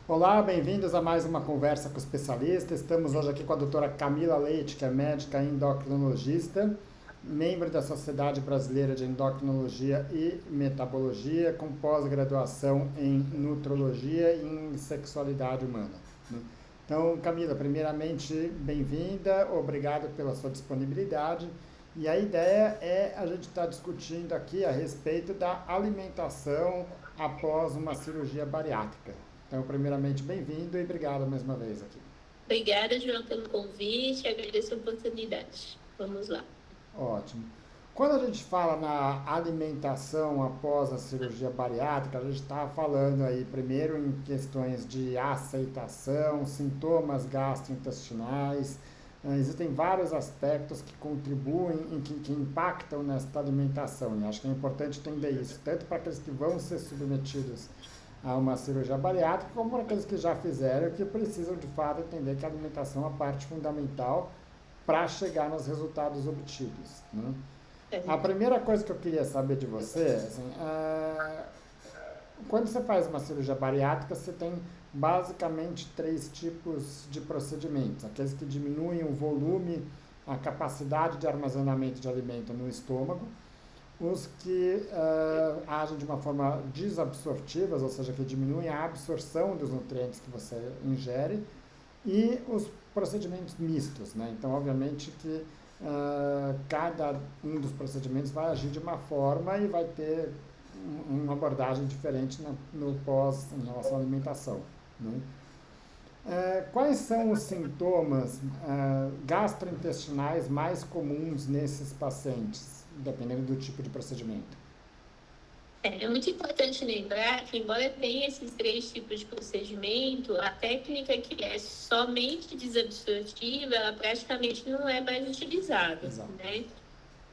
Olá, bem-vindos a mais uma conversa com o especialista. Estamos hoje aqui com a doutora Camila Leite, que é médica endocrinologista, membro da Sociedade Brasileira de Endocrinologia e Metabologia, com pós-graduação em Nutrologia e em Sexualidade Humana. Então, Camila, primeiramente, bem-vinda, obrigado pela sua disponibilidade. E a ideia é a gente estar discutindo aqui a respeito da alimentação após uma cirurgia bariátrica. Então, primeiramente, bem-vindo e obrigado mais uma vez aqui. Obrigada, João, pelo convite, agradeço a oportunidade. Vamos lá. Ótimo. Quando a gente fala na alimentação após a cirurgia bariátrica, a gente está falando aí primeiro em questões de aceitação, sintomas gastrointestinais. Existem vários aspectos que contribuem, que impactam nesta alimentação. E acho que é importante entender isso, tanto para aqueles que vão ser submetidos a uma cirurgia bariátrica, como para aqueles que já fizeram e que precisam de fato entender que a alimentação é a parte fundamental para chegar nos resultados obtidos, né? A primeira coisa que eu queria saber de você, assim, quando você faz uma cirurgia bariátrica, você tem basicamente três tipos de procedimentos. Aqueles que diminuem o volume, a capacidade de armazenamento de alimento no estômago, os que agem de uma forma desabsortivas, ou seja, que diminuem a absorção dos nutrientes que você ingere, e os procedimentos mistos, né? Então, obviamente que cada um dos procedimentos vai agir de uma forma e vai ter uma abordagem diferente no pós em relação à alimentação, né? Quais são os sintomas gastrointestinais mais comuns nesses pacientes, dependendo do tipo de procedimento? É muito importante lembrar que, embora tenha esses três tipos de procedimento, a técnica que é somente desabsortiva, ela praticamente não é mais utilizada, Exato. né?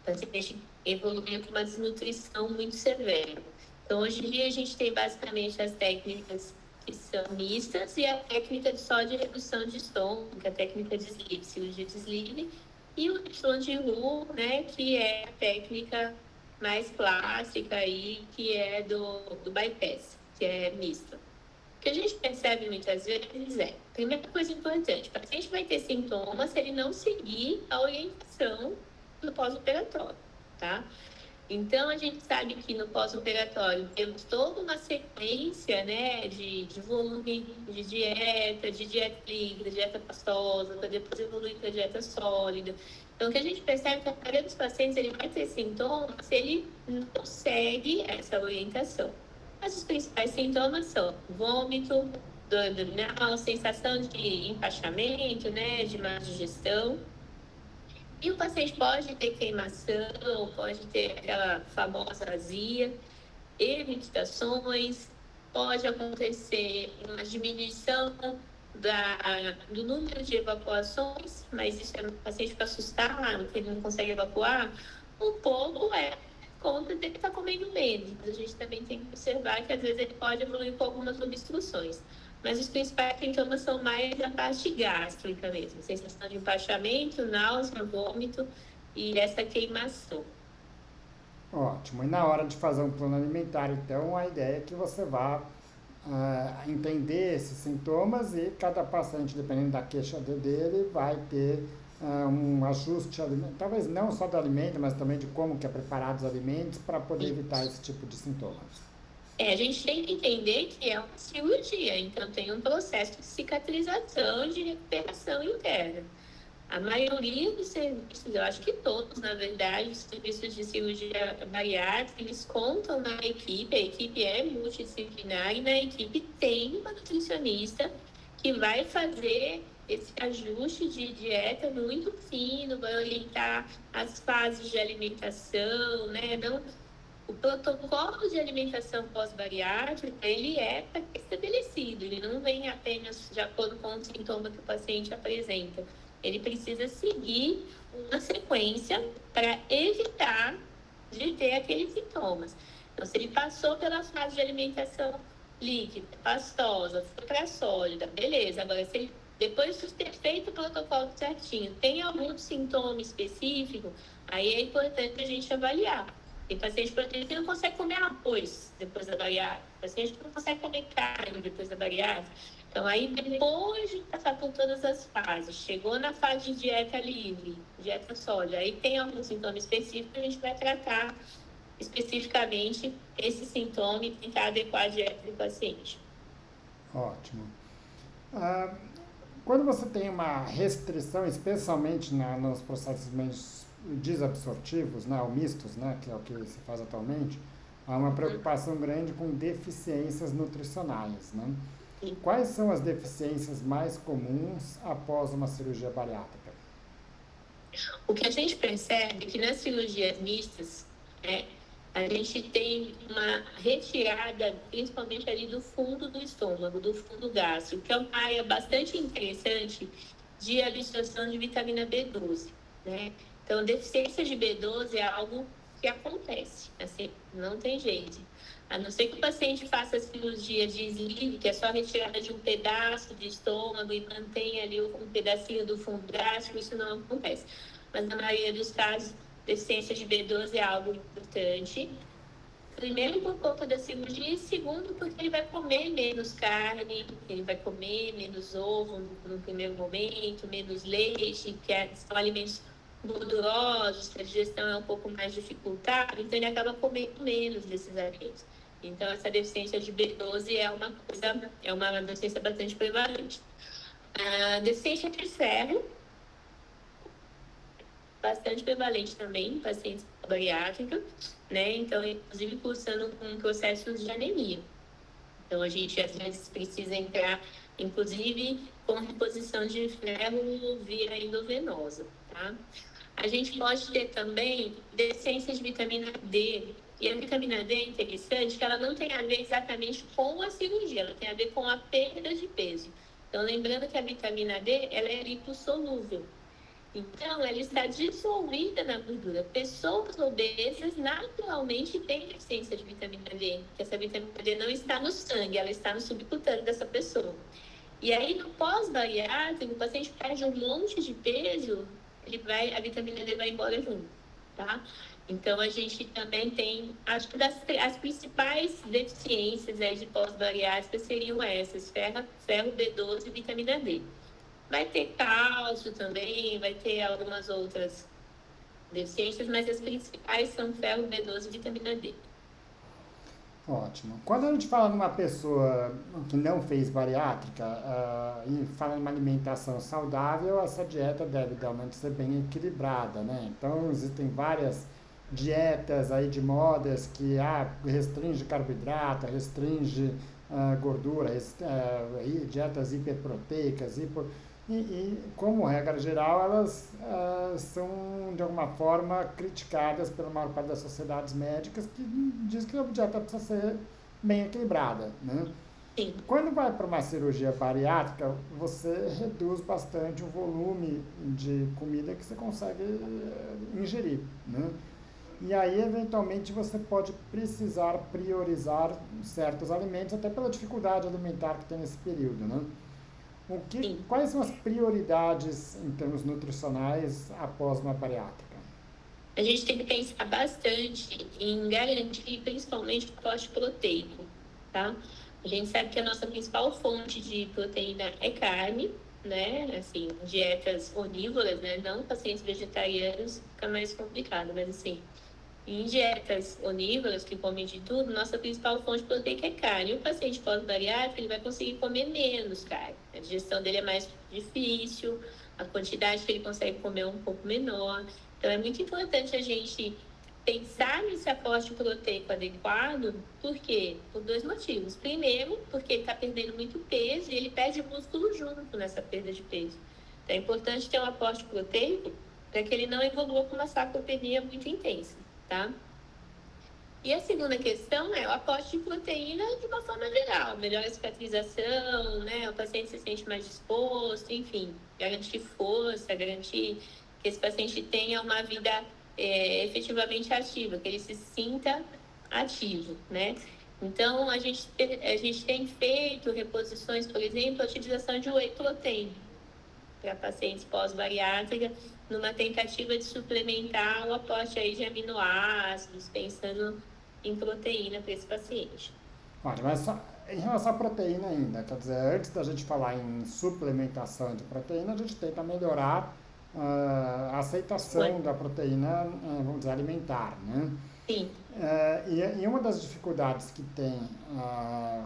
O paciente evoluiu com uma desnutrição muito severa. Então, hoje em dia, a gente tem basicamente as técnicas que são mistas e a técnica só de redução de estômago, que é a técnica de sleeve, cirurgia de sleeve, e o Y de Ru, né, que é a técnica mais clássica aí, que é do bypass, que é mista. O que a gente percebe muitas vezes é, primeira coisa importante, o paciente vai ter sintomas se ele não seguir a orientação do pós-operatório, tá? Então, a gente sabe que no pós-operatório temos toda uma sequência, né, de volume de dieta líquida, dieta pastosa, para depois evoluir para dieta sólida. Então, o que a gente percebe é que a maioria dos pacientes ele vai ter sintomas se ele não segue essa orientação. Mas os principais sintomas são vômito, dor abdominal, sensação de empachamento, né, de má digestão. E o paciente pode ter queimação, pode ter aquela famosa azia, evitações, pode acontecer uma diminuição do número de evacuações, mas isso é um paciente fica assustado, que ele não consegue evacuar, um pouco é conta dele estar comendo menos. Mas a gente também tem que observar que às vezes ele pode evoluir com algumas obstruções. Mas os principais sintomas são mais a parte gástrica mesmo, sensação de empachamento, náusea, vômito e essa queimação. Ótimo. E na hora de fazer um plano alimentar, então, a ideia é que você vá entender esses sintomas e cada paciente, dependendo da queixa dele, vai ter um ajuste alimentar, talvez não só do alimento, mas também de como que é preparado os alimentos para poder evitar esse tipo de sintomas. A gente tem que entender que é uma cirurgia, então tem um processo de cicatrização, de recuperação interna. A maioria dos serviços, eu acho que todos, na verdade, os serviços de cirurgia bariátrica, eles contam na equipe, a equipe é multidisciplinar e na equipe tem uma nutricionista que vai fazer esse ajuste de dieta muito fino, vai orientar as fases de alimentação, né? Não, o protocolo de alimentação pós-bariátrica, ele é estabelecido, ele não vem apenas de acordo com o sintoma que o paciente apresenta. Ele precisa seguir uma sequência para evitar de ter aqueles sintomas. Então, se ele passou pela fase de alimentação líquida, pastosa, foi para sólida, beleza. Agora, se ele, depois de ter feito o protocolo certinho, tem algum sintoma específico, aí é importante a gente avaliar. Tem paciente, por exemplo, que não consegue comer arroz depois da bariátrica. Paciente que não consegue comer carne depois da bariátrica. Então, aí, depois de passar por todas as fases, chegou na fase de dieta livre, dieta sólida, aí tem algum sintoma específico, a gente vai tratar especificamente esse sintoma e tentar adequar a dieta do paciente. Ótimo. Ah, quando você tem uma restrição, especialmente nos processos menos desabsortivos, né, ou mistos, né, que é o que se faz atualmente, há uma preocupação grande com deficiências nutricionais, né? Quais são as deficiências mais comuns após uma cirurgia bariátrica? O que a gente percebe é que nas cirurgias mistas, né, a gente tem uma retirada, principalmente ali do fundo do estômago, do fundo gástrico, que é uma área bastante interessante de absorção de vitamina B12, né? Então, deficiência de B12 é algo que acontece, assim, não tem jeito. A não ser que o paciente faça a cirurgia de sleeve, que é só a retirada de um pedaço de estômago e mantenha ali um pedacinho do fundo gástrico, isso não acontece. Mas na maioria dos casos, deficiência de B12 é algo importante. Primeiro, por conta da cirurgia, e segundo, porque ele vai comer menos carne, ele vai comer menos ovo no primeiro momento, menos leite, são alimentos gordurosos, que a digestão é um pouco mais dificultada, então ele acaba comendo menos desses alimentos. Então, essa deficiência de B12 é uma deficiência bastante prevalente. A deficiência de ferro, bastante prevalente também em pacientes bariátricos, né? Então, inclusive cursando com processos de anemia. Então, a gente às vezes precisa entrar, inclusive, com reposição de ferro via endovenosa, tá? A gente pode ter também deficiência de vitamina D. E a vitamina D é interessante que ela não tem a ver exatamente com a cirurgia, ela tem a ver com a perda de peso. Então, lembrando que a vitamina D, ela é lipossolúvel. Então, ela está dissolvida na gordura. Pessoas obesas naturalmente têm deficiência de vitamina D, porque essa vitamina D não está no sangue, ela está no subcutâneo dessa pessoa. E aí, no pós-bariátrico, o paciente perde um monte de peso, a vitamina D vai embora junto, tá? Então, a gente também tem, acho que as principais deficiências aí de pós-bariátrica seriam essas, ferro, B12 e vitamina D. Vai ter cálcio também, vai ter algumas outras deficiências, mas as principais são ferro, B12 e vitamina D. Ótimo. Quando a gente fala numa pessoa que não fez bariátrica e fala numa alimentação saudável, essa dieta deve realmente ser bem equilibrada, né? Então, existem várias dietas aí de modas que restringe carboidrato, restringe gordura, dietas hiperproteicas, como regra geral, elas são de alguma forma criticadas pela maior parte das sociedades médicas que diz que a dieta precisa ser bem equilibrada, né? Sim. Quando vai para uma cirurgia bariátrica, você reduz bastante o volume de comida que você consegue ingerir, né? E aí, eventualmente, você pode precisar priorizar certos alimentos, até pela dificuldade alimentar que tem nesse período, né? Quais são as prioridades em termos nutricionais após uma bariátrica? A gente tem que pensar bastante em garantir principalmente o aporte proteico, tá? A gente sabe que a nossa principal fonte de proteína é carne, né? Assim, dietas onívoras, né? Não pacientes vegetarianos, fica mais complicado, mas assim, em dietas onívoras, que comem de tudo, nossa principal fonte proteica é carne. E o paciente pós-bariátrico, ele vai conseguir comer menos carne. A digestão dele é mais difícil, a quantidade que ele consegue comer é um pouco menor. Então, é muito importante a gente pensar nesse aporte proteico adequado, por quê? Por dois motivos. Primeiro, porque ele está perdendo muito peso e ele perde músculo junto nessa perda de peso. Então, é importante ter um aporte proteico para que ele não evolua com uma sarcopenia muito intensa, tá? E a segunda questão é o aporte de proteína de uma forma geral. Melhor a cicatrização, né? O paciente se sente mais disposto, enfim. Garantir força, garantir que esse paciente tenha uma vida efetivamente ativa, que ele se sinta ativo, né? Então, a gente tem feito reposições, por exemplo, a utilização de whey protein. para pacientes pós-bariátrica, numa tentativa de suplementar o aporte aí de aminoácidos, pensando em proteína para esse paciente. Ótimo, mas em relação à proteína ainda, quer dizer, antes da gente falar em suplementação de proteína, a gente tenta melhorar a aceitação da proteína, vamos dizer, alimentar, né? Sim. E uma das dificuldades que tem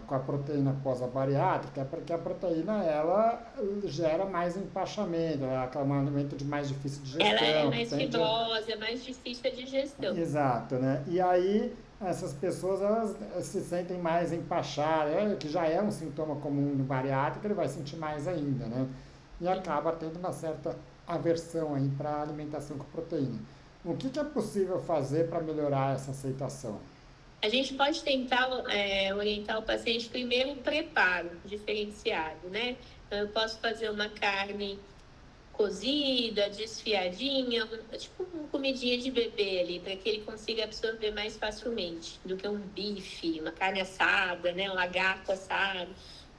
com a proteína pós-bariátrica é porque a proteína, ela gera mais empachamento, é um alimento de mais difícil de digestão. Ela é mais fibrosa, é mais difícil a digestão. Exato, né? E aí essas pessoas, elas se sentem mais empachadas, que já é um sintoma comum no bariátrico, ele vai sentir mais ainda, né? E acaba tendo uma certa aversão aí para a alimentação com proteína. O que é possível fazer para melhorar essa aceitação? A gente pode tentar orientar o paciente primeiro um preparo diferenciado, né? Então, eu posso fazer uma carne cozida, desfiadinha, tipo uma comidinha de bebê ali, para que ele consiga absorver mais facilmente do que um bife, uma carne assada, né? Um lagarto assado,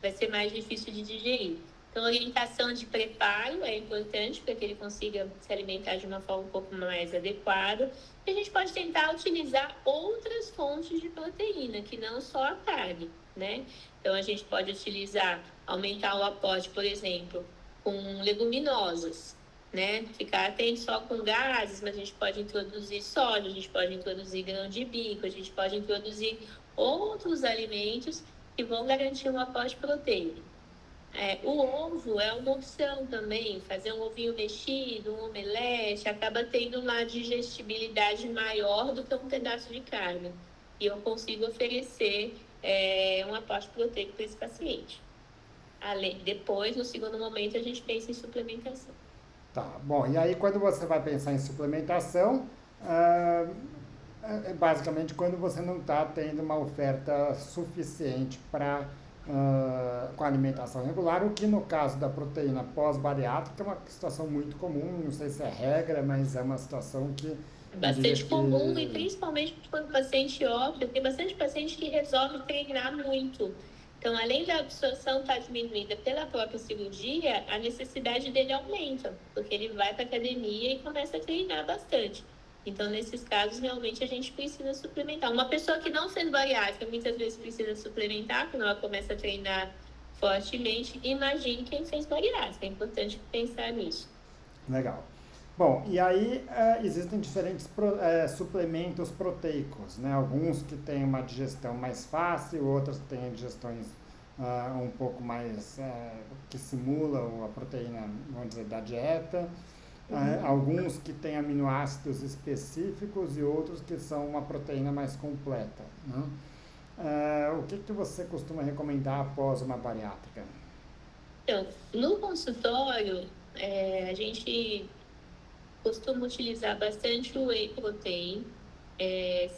vai ser mais difícil de digerir. Então, orientação de preparo é importante para que ele consiga se alimentar de uma forma um pouco mais adequada. E a gente pode tentar utilizar outras fontes de proteína, que não só a carne, né? Então, a gente pode aumentar o aporte, por exemplo, com leguminosas, né? Ficar atento só com gases, mas a gente pode introduzir soja, a gente pode introduzir grão de bico, a gente pode introduzir outros alimentos que vão garantir um aporte proteico. O ovo é uma opção também, fazer um ovinho mexido, um omelete, acaba tendo uma digestibilidade maior do que um pedaço de carne. E eu consigo oferecer um aporte proteico para esse paciente. Depois, no segundo momento, a gente pensa em suplementação. Tá, bom, e aí quando você vai pensar em suplementação, é basicamente quando você não está tendo uma oferta suficiente com a alimentação regular, o que no caso da proteína pós-bariátrica é uma situação muito comum, não sei se é regra, mas é uma situação que... Bastante comum, e principalmente quando o paciente opta, tem bastante paciente que resolve treinar muito. Então, além da absorção estar diminuída pela própria cirurgia, a necessidade dele aumenta, porque ele vai para a academia e começa a treinar bastante. Então, nesses casos, realmente a gente precisa suplementar. Uma pessoa que não fez bariátrica, muitas vezes precisa suplementar, quando ela começa a treinar fortemente. Imagine quem fez bariátrica, é importante pensar nisso. Legal. Bom, e aí existem diferentes suplementos proteicos, né? Alguns que têm uma digestão mais fácil, outros que têm digestões um pouco mais, que simulam a proteína, vamos dizer, da dieta. Alguns que têm aminoácidos específicos e outros que são uma proteína mais completa, né? O que você costuma recomendar após uma bariátrica? Então, no consultório, a gente costuma utilizar bastante o whey protein,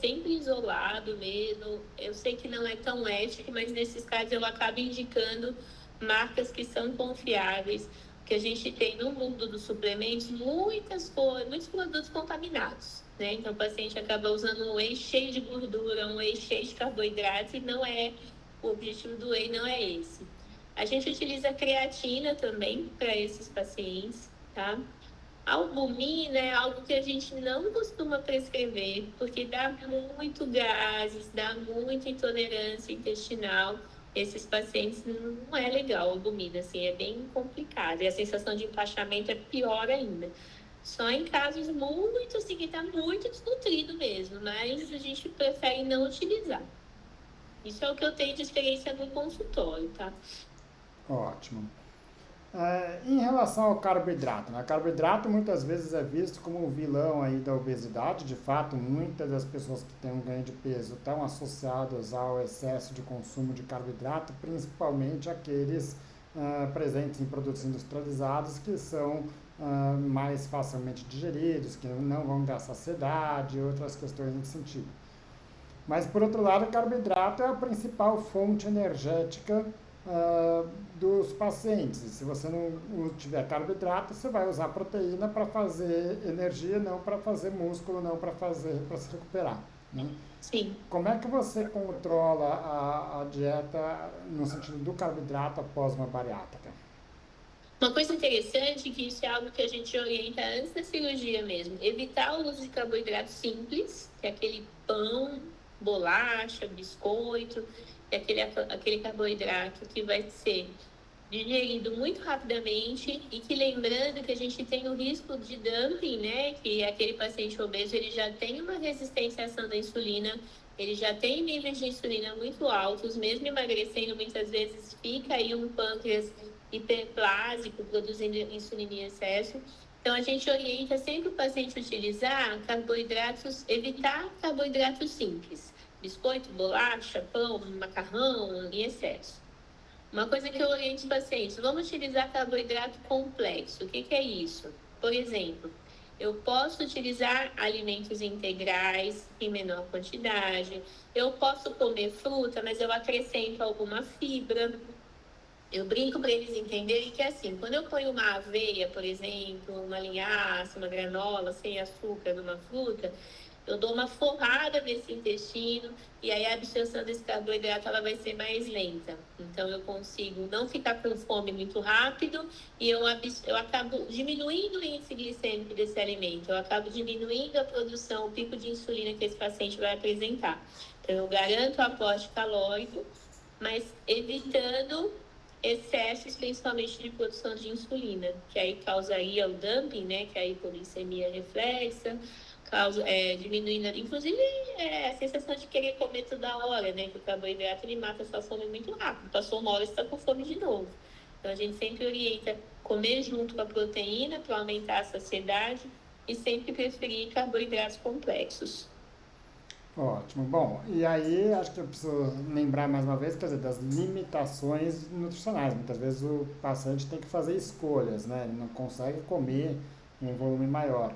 sempre isolado mesmo. Eu sei que não é tão ético, mas nesses casos eu acabo indicando marcas que são confiáveis, que a gente tem no mundo dos suplementos muitos produtos contaminados, né? Então o paciente acaba usando um whey cheio de gordura, um whey cheio de carboidrato, e o objetivo do whey não é esse. A gente utiliza creatina também para esses pacientes, tá? A albumina é algo que a gente não costuma prescrever, porque dá muito gases, dá muita intolerância intestinal. Esses pacientes não é legal a albumina, assim, é bem complicado. E a sensação de empachamento é pior ainda. Só em casos muito, assim, que está muito desnutrido mesmo, mas a gente prefere não utilizar. Isso é o que eu tenho de experiência no consultório, tá? Ótimo. Em relação ao carboidrato, né? Carboidrato muitas vezes é visto como o vilão aí da obesidade. De fato, muitas das pessoas que têm um ganho de peso estão associadas ao excesso de consumo de carboidrato, principalmente aqueles presentes em produtos industrializados que são mais facilmente digeridos, que não vão dar saciedade e outras questões nesse sentido. Mas, por outro lado, o carboidrato é a principal fonte energética dos pacientes. Se você não tiver carboidrato, você vai usar proteína para fazer energia, não para fazer músculo, não para se recuperar, né? Sim. Como é que você controla a dieta no sentido do carboidrato após uma bariátrica? Uma coisa interessante que isso é algo que a gente orienta antes da cirurgia mesmo. Evitar o uso de carboidrato simples, que é aquele pão, bolacha, biscoito, é aquele carboidrato que vai ser digerido muito rapidamente e que, lembrando que a gente tem o risco de dumping, né? Que aquele paciente obeso, ele já tem uma resistência à ação da insulina, ele já tem níveis de insulina muito altos, mesmo emagrecendo, muitas vezes fica aí um pâncreas hiperplásico, produzindo insulina em excesso. Então, a gente orienta sempre o paciente a utilizar carboidratos, evitar carboidratos simples. Biscoito, bolacha, pão, macarrão, em excesso. Uma coisa que eu oriento os pacientes, vamos utilizar carboidrato complexo. O que é isso? Por exemplo, eu posso utilizar alimentos integrais em menor quantidade. Eu posso comer fruta, mas eu acrescento alguma fibra. Eu brinco para eles entenderem que, assim, quando eu ponho uma aveia, por exemplo, uma linhaça, uma granola sem açúcar numa fruta, eu dou uma forrada nesse intestino e aí a absorção desse carboidrato ela vai ser mais lenta. Então, eu consigo não ficar com fome muito rápido e eu acabo diminuindo o índice glicêmico desse alimento. Eu acabo diminuindo a produção, o pico de insulina que esse paciente vai apresentar. Então, eu garanto o aporte calórico, mas evitando excessos, principalmente de produção de insulina, que aí causaria o dumping, né, que é a hipoglicemia reflexa, diminuindo, inclusive a sensação de querer comer toda hora, né, que o carboidrato ele mata a sua fome muito rápido, passou uma hora você está com fome de novo. Então a gente sempre orienta comer junto com a proteína para aumentar a saciedade e sempre preferir carboidratos complexos. Ótimo. Bom, e aí acho que eu preciso lembrar mais uma vez, quer dizer, das limitações nutricionais. Muitas vezes o paciente tem que fazer escolhas, né? Ele não consegue comer em um volume maior.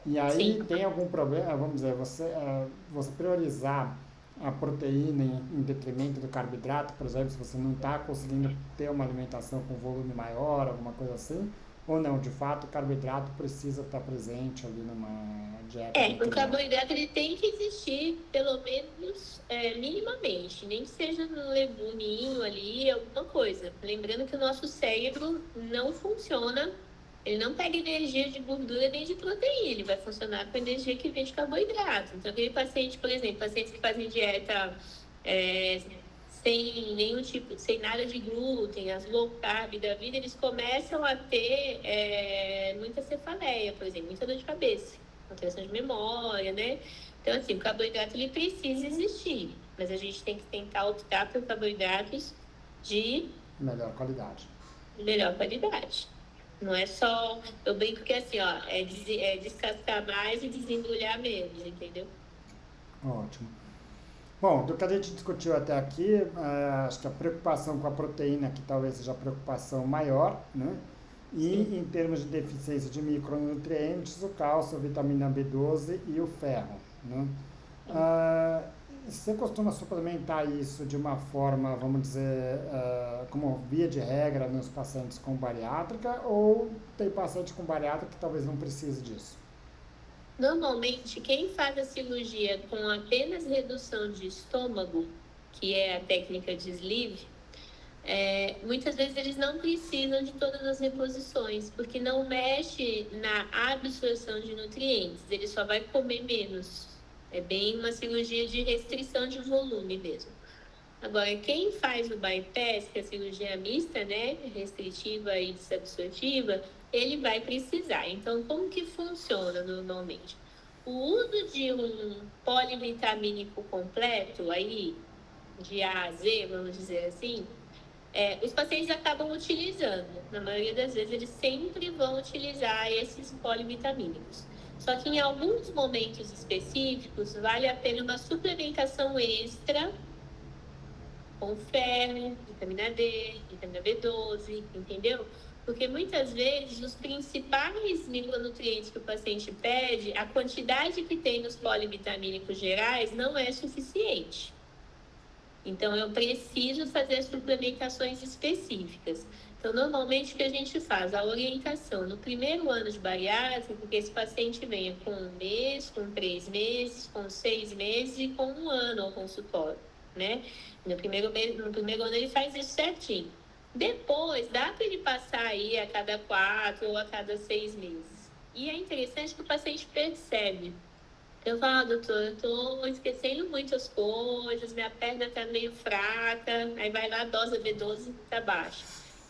E aí Sim. tem algum problema, vamos dizer, você priorizar a proteína em detrimento do carboidrato, por exemplo, se você não está conseguindo ter uma alimentação com volume maior, alguma coisa assim, ou não, de fato o carboidrato precisa estar presente ali numa dieta O integral. carboidrato ele tem que existir, pelo menos minimamente, nem que seja no leguminho ali, alguma coisa. Lembrando que o nosso cérebro não funciona, ele não pega energia de gordura nem de proteína, ele vai funcionar com energia que vem de carboidrato. Então, aquele paciente, por exemplo, pacientes que fazem dieta é, sem nenhum tipo, sem nada de glúten, as low carb da vida, eles começam a ter muita cefaleia, por exemplo, muita dor de cabeça, alteração de memória, né? Então, assim, o carboidrato ele precisa existir, mas a gente tem que tentar optar por carboidratos de Melhor qualidade. melhor qualidade. Não é só, eu brinco que assim, ó, é descascar mais e desembrulhar menos, entendeu? Ótimo. Bom, do que a gente discutiu até aqui, acho que a preocupação com a proteína que talvez seja a preocupação maior, né? Sim. E em termos de deficiência de micronutrientes, o cálcio, a vitamina B12 e o ferro, né? Ah, você costuma suplementar isso de uma forma, vamos dizer, como via de regra nos pacientes com bariátrica ou tem paciente com bariátrica que talvez não precise disso? Normalmente, quem faz a cirurgia com apenas redução de estômago, que é a técnica de sleeve, muitas vezes eles não precisam de todas as reposições, porque não mexe na absorção de nutrientes, ele só vai comer menos. É bem uma cirurgia de restrição de volume mesmo. Agora, quem faz o bypass, que é a cirurgia mista, né, restritiva e desabsortiva, ele vai precisar. Então, como que funciona normalmente? O uso de um polivitamínico completo, aí, de A a Z, vamos dizer assim, os pacientes acabam utilizando. Na maioria das vezes, eles sempre vão utilizar esses polivitamínicos. Só que em alguns momentos específicos, vale a pena uma suplementação extra com ferro, vitamina D, vitamina B12, entendeu? Porque muitas vezes os principais micronutrientes que o paciente pede, a quantidade que tem nos polivitamínicos gerais não é suficiente. Então, eu preciso fazer suplementações específicas. Então, normalmente, o que a gente faz? A orientação no primeiro ano de bariátrica, que esse paciente venha com 1 mês, com 3 meses, com 6 meses e com 1 ano ao consultório, né? No primeiro ano ele faz isso certinho. Depois, dá para ele passar aí a cada 4 ou a cada 6 meses. E é interessante que o paciente percebe. Eu falo, doutor, eu tô esquecendo muitas coisas, minha perna tá meio fraca, aí vai lá, a dose B12 tá baixa.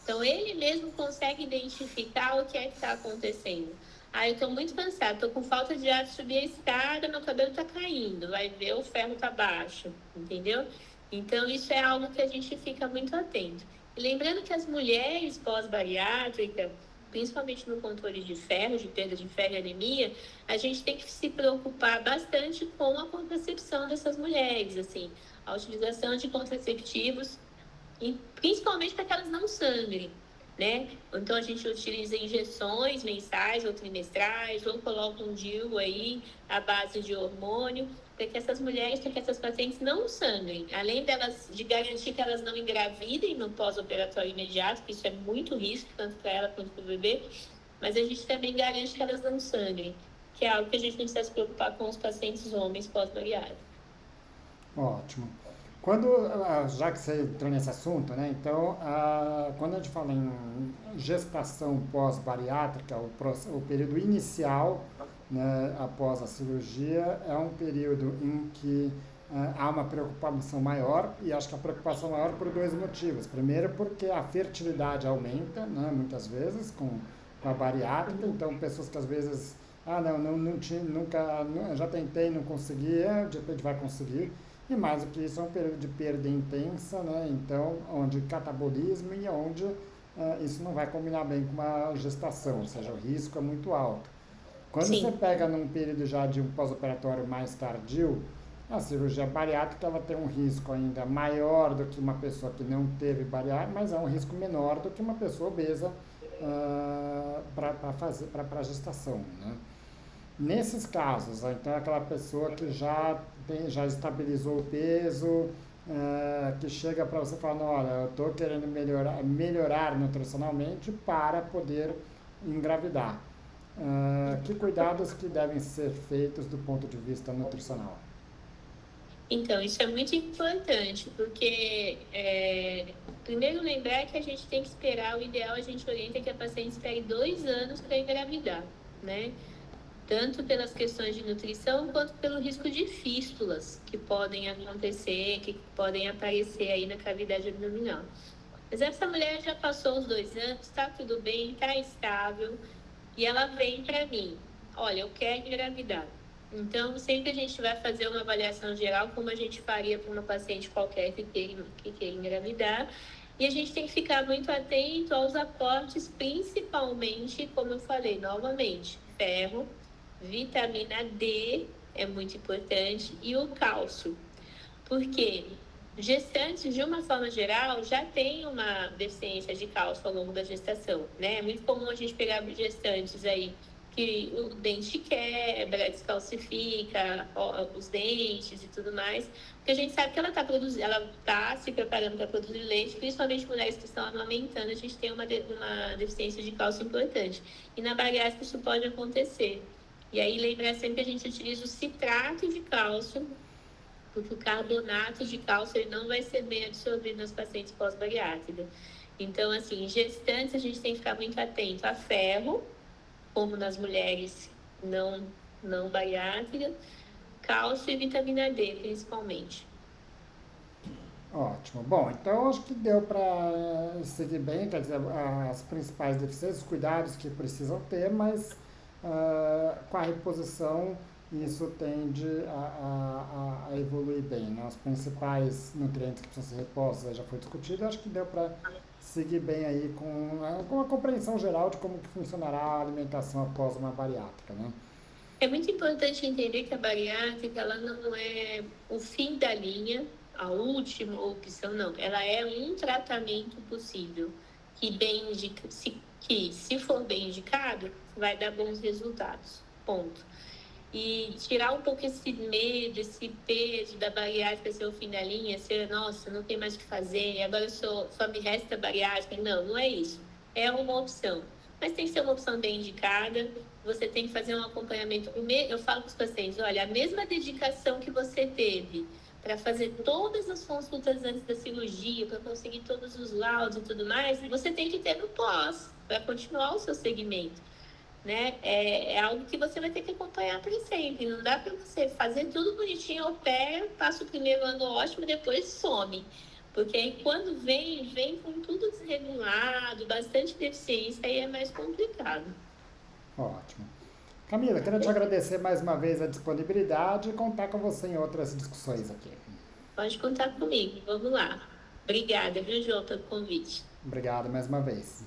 Então, ele mesmo consegue identificar o que é que está acontecendo. Ah, eu tô muito cansado, tô com falta de ar de subir a escada, meu cabelo tá caindo, vai ver, o ferro tá baixo, entendeu? Então, isso é algo que a gente fica muito atento. E lembrando que as mulheres pós-bariátrica, principalmente no controle de ferro, de perda de ferro e anemia, a gente tem que se preocupar bastante com a contracepção dessas mulheres, assim, a utilização de contraceptivos, e principalmente para que elas não sangrem, né? Então a gente utiliza injeções mensais ou trimestrais, ou coloca um DIU aí à base de hormônio, para que essas mulheres, para que essas pacientes não sangrem. Além delas, de garantir que elas não engravidem no pós-operatório imediato, que isso é muito risco, tanto para ela quanto para o bebê, mas a gente também garante que elas não sangrem, que é algo que a gente precisa se preocupar com os pacientes homens pós-bariátricos. Ótimo. Quando, já que você entrou nesse assunto, né? Então, quando a gente fala em gestação pós-bariátrica, o período inicial, né, após a cirurgia, é um período em que há uma preocupação maior, e acho que a preocupação maior por dois motivos. Primeiro, porque a fertilidade aumenta, né, muitas vezes, com a bariátrica, então pessoas que às vezes, não tinha, nunca, já tentei, não consegui, de repente vai conseguir. E mais do que isso, é um período de perda intensa, né? Então, onde catabolismo e onde isso não vai combinar bem com uma gestação, ou seja, o risco é muito alto. Quando você Sim. pega num período já de um pós-operatório mais tardio, a cirurgia bariátrica ela tem um risco ainda maior do que uma pessoa que não teve bariátrica, mas é um risco menor do que uma pessoa obesa para a gestação, né? Nesses casos, então é aquela pessoa que já estabilizou o peso, que chega para você falando, olha, eu estou querendo melhorar nutricionalmente para poder engravidar. Que cuidados que devem ser feitos do ponto de vista nutricional? Então, isso é muito importante, porque primeiro lembrar que a gente tem que esperar, o ideal a gente orienta que a paciente espere 2 anos para engravidar, né? Tanto pelas questões de nutrição, quanto pelo risco de fístulas que podem acontecer, que podem aparecer aí na cavidade abdominal. Mas essa mulher já passou os 2 anos, está tudo bem, está estável, e ela vem para mim, olha, eu quero engravidar. Então, sempre a gente vai fazer uma avaliação geral, como a gente faria para uma paciente qualquer que queira engravidar. E a gente tem que ficar muito atento aos aportes, principalmente, como eu falei, novamente, ferro, vitamina D é muito importante e o cálcio. Porque gestantes, de uma forma geral, já tem uma deficiência de cálcio ao longo da gestação, né? É muito comum a gente pegar gestantes aí que o dente quebra, descalcifica os dentes e tudo mais, porque a gente sabe que ela está produzindo, ela está se preparando para produzir leite, principalmente mulheres que estão amamentando, a gente tem uma deficiência de cálcio importante. E na bariátrica isso pode acontecer. E aí lembrar sempre que a gente utiliza o citrato de cálcio, porque o carbonato de cálcio ele não vai ser bem absorvido nas pacientes pós-bariátrica. Então, assim, em gestantes a gente tem que ficar muito atento a ferro, como nas mulheres não bariátricas, cálcio e vitamina D, principalmente. Ótimo. Bom, então acho que deu para seguir bem, quer dizer, as principais deficiências, os cuidados que precisam ter, mas com a reposição isso tende a evoluir bem, né? Os principais nutrientes que precisam ser repostos já foi discutido, acho que deu para seguir bem aí com a compreensão geral de como que funcionará a alimentação após uma bariátrica, né? É muito importante entender que a bariátrica ela não é o fim da linha, a última opção, não. Ela é um tratamento possível que, se for bem indicado, vai dar bons resultados. Ponto. E tirar um pouco esse medo, esse peso da bariátrica ser o fim da linha, ser, nossa, não tem mais o que fazer, agora só me resta bariátrica. Não, não é isso. É uma opção. Mas tem que ser uma opção bem indicada, você tem que fazer um acompanhamento. Eu falo para os pacientes, olha, a mesma dedicação que você teve para fazer todas as consultas antes da cirurgia, para conseguir todos os laudos e tudo mais, você tem que ter no pós, para continuar o seu segmento, né? É algo que você vai ter que acompanhar para sempre. Não dá para você fazer tudo bonitinho ao pé, passa o primeiro ano ótimo, depois some. Porque aí quando vem com tudo desregulado, bastante deficiência, aí é mais complicado. Ótimo. Camila, quero te agradecer mais uma vez a disponibilidade e contar com você em outras discussões aqui. Pode contar comigo, vamos lá. Obrigada, viu, João, pelo convite. Obrigado mais uma vez.